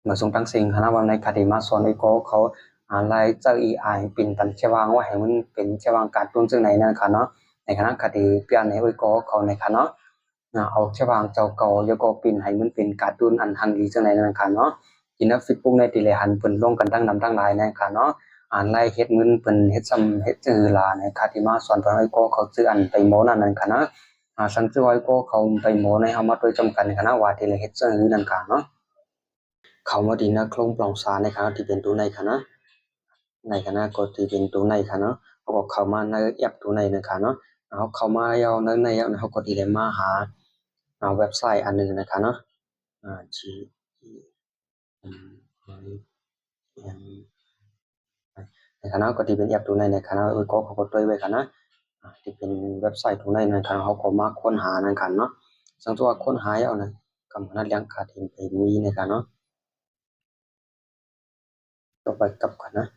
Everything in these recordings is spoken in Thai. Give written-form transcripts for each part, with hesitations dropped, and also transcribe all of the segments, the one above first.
mà dùng tăng sinh hanaวันในคดีมาสอนไอ้ก็เขาไล่เจ้าอีไอเป็นตันเชวางว่าให้มันเป็นเชวางการตุ้นซึ่งไหนนั่นค่ะเนาะในคณะคดีเปลี่ยนให้ไอ้ก็เขาในคณะเอาเชวางเจ้าเก่าแล้วก็เป็นให้มันเป็นการตุ้นอันหันดีซึ่งไหนนั่นค่ะเนาะกินนักฟิตปุ๊กในตีเลยหันเปิ่นลงกันตั้งนำตั้งหลายนั่นค่ะเนาะไล่เฮ็ดมึนเปิ่นเฮ็ดซ้ำเฮ็ดจือลาในคดีมาสอนเปิ่นไอ้ก็เขาซื้ออันไปโมนั่นค่ะเนาะสังเกตไว้ก็เขาไปโมในเอามาโดยจำกัดในคณะว่าที่เลยเฮ็ดซึ่งนั่นค่ะเนาะเขามาดีนะโครงปล่องสารในคณะที่เป็นตัวในคณะก็ที่เป็นตัวในค่ะเนาะเขาบอกเข้ามาในแอปตัวในนะคะเนาะเขาเข้ามาเอาในเขาก็ดีเลยมาหาเว็บไซต์อันนึงนะคะเนาะG M ในคณะก็ที่เป็นแอปตัวในคณะก็เขาก็ตัวไว้ค่ะนะที่เป็นเว็บไซต์ตัวในนะคะเขาก็มาค้นหานะคะเนาะสังตัวค้นหาเอานะกำนัดเลี้ยงขาดเห็นไปมีนะคะเนาะต่อไปกลับก่อนนะ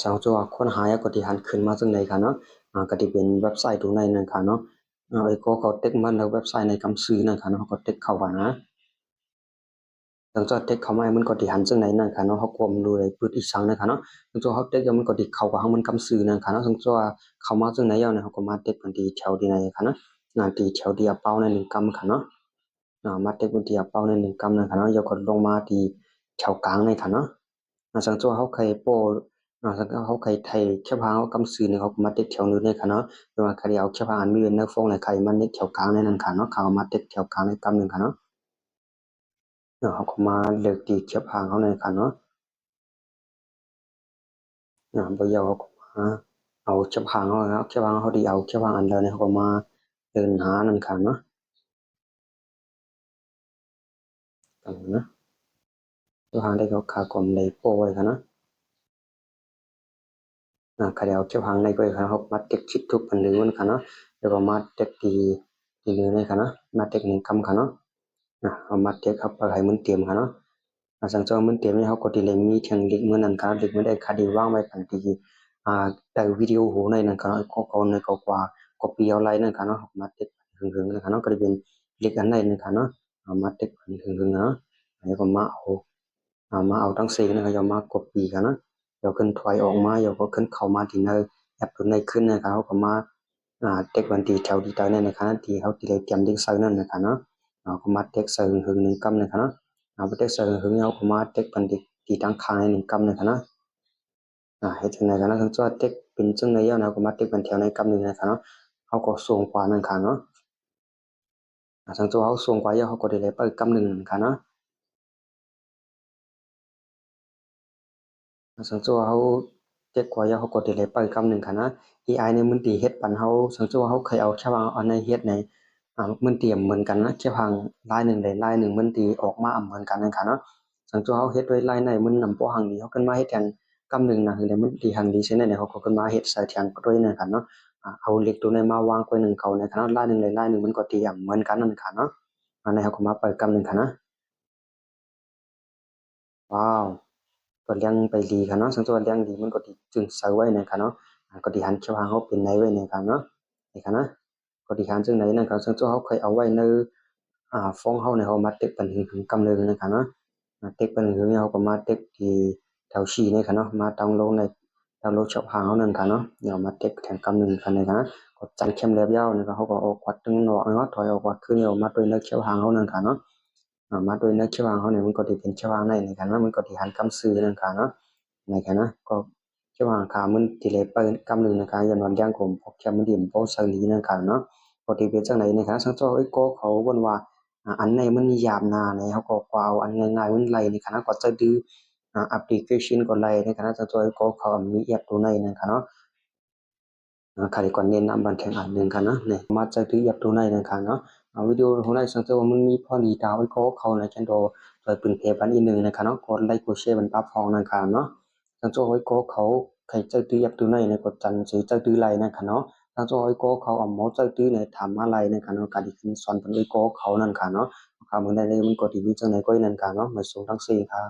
สังตัวค้นหาก็ที่หันขึ้นมาซึ่งในค่ะเนาะก็ที่เป็นเว็บไซต์ตัวในนะคะเนาะไอ้ก็เขาเต็กมันในเว็บไซต์ในคำซื้อนะคะเนาะเขาก็เต็กเข้าว่านะหลังจากเต็กเข้ามามันก็ที่หันซึ่งในนั่นค่ะเนาะเขาควมดูเลยพืชอีกสังนะคะเนาะหลังจากเขาเต็กมันก็ที่เข้าว่ามันคำซื้อนะคะเนาะหลังจากเข้ามาซึ่งในเนี่ยเขาก็มาเต็กกันที่แถวที่ไหนค่ะเนาะที่แถวเดียวเป้าใน1กำค่ะเนาะมาเต็กกันที่เป้าใน1กำนะคะเนาะแล้วก็ลงมาที่แถวกลางในค่ะเนาะสังตัวเขาเคยโปสังเขาเคยไทยแค่พางเขากำซื้อเนี่ยเขามาเต็กแถวนู้นในค่ะเนาะแต่ว่าใครเอาแค่พางอันมีเนื้อฟงในใครมันเน็กแถวกลางในนั้นค่ะเนาะเขามาเต็กแถวกลางในกำหนึ่งค่ะเนาะเขาก็มาเลือกตีแค่พางเขาในค่ะเนาะบ่ยาวเขาก็มาเอาแค่พางเขาเนาะแค่พางเขาดีเอาแค่พางอันเดียวเนี่ยเขาก็มาเดินหานั่นค่ะเนาะกันนะตัวหางได้เขาขากลมเลยโป้ไว้ค่ะเนาะใครเอาแค่พางในก็เลยค่ะเขามาเต็กชิดทุกอันหรือมันค่ะเนาะแล้วก็มาเต็กตีเนื้อในค่ะเนาะมาเต็กหนึ่งคำค่ะเนาะเอามาเต็กครับไปให้มันเตรียมค่ะเนาะสังจอมันเตรียมให้เขากดดีเลยมีเทียงลิกเมื่อนั้นค่ะลิกไม่ได้คดีว่างไว้ทันทีแต่วิดีโอโหในนั้นค่ะเขาในก็กว่าก็ปีเอาไลน์นั่นค่ะเนาะมาเต็กหึงๆนะคะเนาะก็จะเป็นลิกอันในนั่นค่ะเนาะมาเต็กหึงๆเนาะแล้วก็มาเอาทั้งสี่นะครับเอามากดปีกันนะเดี๋ยวขึ้นถอยออกมาเดี๋ยวก็ขึ้นเข้ามาที่ในแอปตัวในขึ้นนะครับเขาก็มาเทควันที่แถวที่ตายในนะครับที่เขาที่ได้เตรียมดิ้งเซอร์นั่นนะครับเนาะเขามาเทคเซอร์หึงหนึ่งกำนะครับเนาะไปเทคเซอร์หึงเขาก็มาเทควันที่ตั้งค้างในหนึ่งกำนะครับเนาะให้จังไหนกันนะทั้งตัวเทคเป็นจังไหนเอานะก็มาเทควันแถวในกำหนึ่งนะครับเนาะเขาก็ส่งกว่านั่นครับเนาะทั้งตัวเขาส่งกว่าเยอะเขาก็ได้เลยไปกำหนึ่งนะครับเนาะสังตัวเขาเจ็กกว่าเขากดได้ไปคำหนึ่งค่ะนะ AI ในมันตีเฮ็ดปันเขาสังตัวเขาเคยเอาแค่วางเอาในเฮ็ดในมันเตรียมเหมือนกันนะแค่พังลายหนึ่งเลยลายหนึ่งมันตีออกมาเหมือนกันนั่นค่ะเนาะสังตัวเขาเฮ็ดไว้ลายในมันนำพวกหังนี้เขาขึ้นมาเฮ็ดแทนคำหนึ่งนะคือเลยมันตีหังดีเช่นนั้นเนี่ยเขาก็ขึ้นมาเฮ็ดใส่แทนด้วยนั่นค่ะเนาะเอาเหล็กตัวในมาวางไว้หนึ่งเขาในค่ะเนาะลายหนึ่งเลยลายหนึ่งมันก็ตีเหมือนกันนั่นค่ะเนาะอันนี้เขาก็มาเปิดคำหนึ่งค่ะนะว้าว ก็เลี้ยงไปดีค่ะเนาะสังตัวเลี้ยงดีมันก็ดีจึงใส่ไว้ในค่ะเนาะก็ดีหันเขียวหางเขาเป็นในไว้ในค่ะเนาะนี่ค่ะนะก็ดีหันจึงไหนนั่นก็สังตัวเขาเคยเอาไว้ในฟ้องเขาในเขามาเต็กปันถึงกำเนิดนะคะเนาะเต็กปันถึงเขาก็มาเต็กที่แถวชีในค่ะเนาะมาดาวน์โหลดในดาวน์โหลดช็อปหางเขานั่นค่ะเนาะเดี๋ยวมาเต็กแทนกำเนิดค่ะในค่ะนะก็จันเข้มเรียบยาวนี่ก็เขาก็ออกวัดตึงหนอเนาะถอยออกวัดขึ้นเอามาโดยในเขียวหางเขานั่นค่ะเนาะมาโดยในเขียวหางเขาเนี่ยมันก็จะเป็นเขียวหางในค่ะนะมันก็ที่หันกำซื้อนั่นค่ะเนาะ ในคณะก็เชื่อว่าขามันติเลยเปิดกำหนึ่งนะคะยันวันย่างผมพกแคมมันดิ่มโพสลีนั่นค่ะเนาะปกติเป็นจังไหนนะคะสังเจ้าไอ้ก็เขาบนว่าอันไหนมันยามนาในเขาก็กว่าอันง่ายๆมันไหลในคณะก็จะดื้อแอปพลิเคชันก็ไหลในคณะสังเจ้าไอ้ก็เขามีแอปตัวในนะคะเนาะใครก่อนเน้นนำบันแข่งอันหนึ่งค่ะเนาะเนี่ยมาจะดื้อแอปตัวในนะคะเนาะวิดีโอของในสังเจ้าว่ามันมีพอดีดาวไอ้ก็เขาในแคนโดโดยเป็นเพจบันอีกหนึ่งนะคะเนาะกดไลค์กดแชร์บรรดาฟองนะคะเนาะ thằng cho ấy cóเขาใครเจ้าตื้อยับตัวไหนในกดจันซื้อเจ้าตื้อไรนะคะเนาะทางเจ้าอ้อยก็เขาเอาหมอเจ้าตื้อในทำอะไรนะคะเนาะการที่ขึ้นสอนเป็นอ้อยก็เขานั่นค่ะเนาะค่ะเมื่อใดมันก็ที่มีจังไหนก็นั่นค่ะเนาะมาส่งทั้งสี่ค่ะ